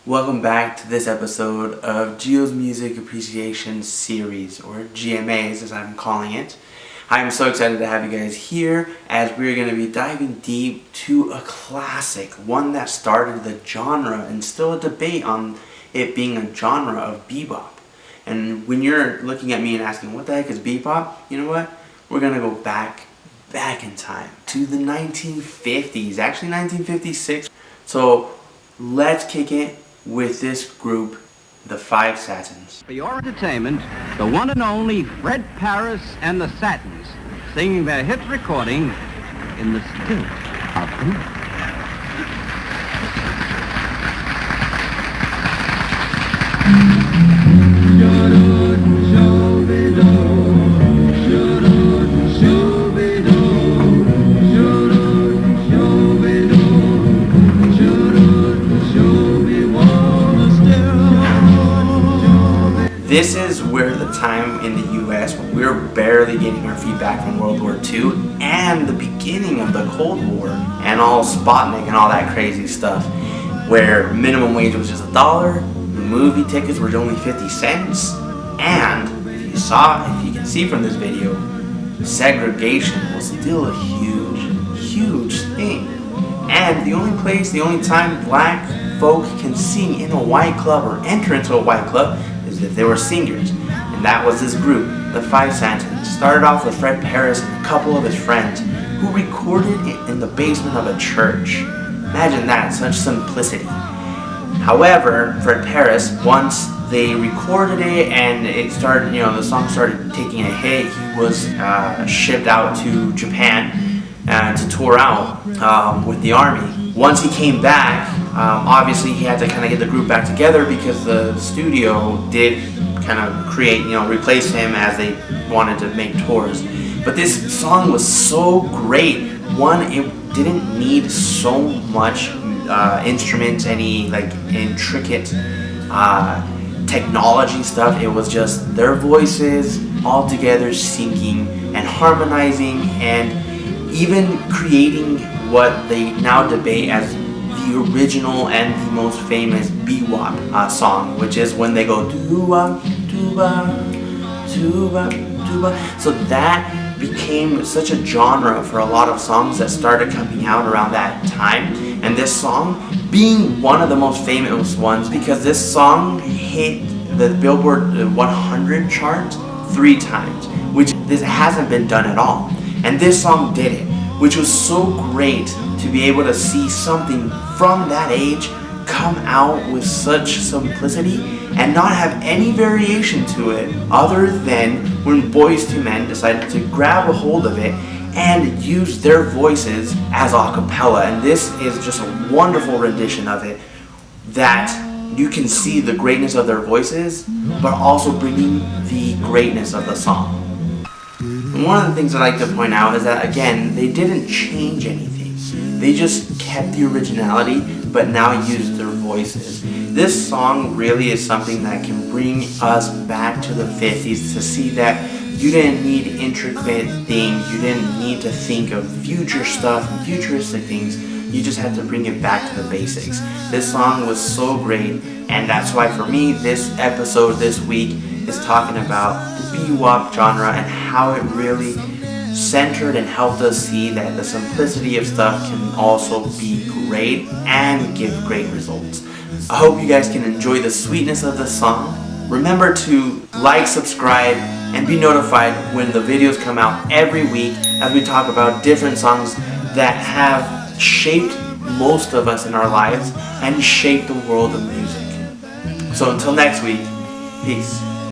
Welcome back to this episode of Gio's Music Appreciation Series, or GMAS as I'm calling it. I'm so excited to have you guys here as we're going to be diving deep to a classic, one that started the genre and still a debate on it being a genre of bebop. And when you're looking at me and asking, what the heck is bebop? You know what? We're going to go back in time to the 1950s, actually 1956. So let's kick it with this group, the Five Satins. For your entertainment, the one and only Fred Paris and the Satins, singing their hit recording, In the Still of the Night. This is where the time in the U.S. when we were barely getting our feet back from World War II and the beginning of the Cold War and all Sputnik and all that crazy stuff, where minimum wage was just $1, movie tickets were only 50 cents, and if you can see from this video, segregation was still a huge thing. And the only time black folk can sing in a white club or enter into a white club is if they were singers. And that was this group, the Five Satins. Started off with Fred Paris and a couple of his friends who recorded it in the basement of a church. Imagine that, such simplicity. However, Fred Paris, once they recorded it and it started, the song started taking a hit, he was shipped out to Japan to tour out with the army. Once he came back, obviously he had to kind of get the group back together because the studio did kind of replace him as they wanted to make tours. But this song was so great. One, it didn't need so much instruments, any intricate technology stuff. It was just their voices all together singing and harmonizing and even creating what they now debate as the original and the most famous be-bop song, which is when they go doo-wop, doo-wop, doo-wop, doo-wop. So that became such a genre for a lot of songs that started coming out around that time, and this song being one of the most famous ones because this song hit the Billboard 100 chart 3 times, which this hasn't been done at all. And this song did it, which was so great to be able to see something from that age come out with such simplicity and not have any variation to it other than when Boyz II Men decided to grab a hold of it and use their voices as a cappella. And this is just a wonderful rendition of it that you can see the greatness of their voices but also bringing the greatness of the song. And one of the things I like to point out is that, again, they didn't change anything. They just kept the originality, but now used their voices. This song really is something that can bring us back to the 50s to see that you didn't need intricate things, you didn't need to think of future stuff and futuristic things, you just had to bring it back to the basics. This song was so great, and that's why for me, this episode this week is talking about the bebop genre and how it really centered and helped us see that the simplicity of stuff can also be great and give great results. I hope you guys can enjoy the sweetness of the song. Remember to like, subscribe, and be notified when the videos come out every week as we talk about different songs that have shaped most of us in our lives and shaped the world of music. So until next week, peace.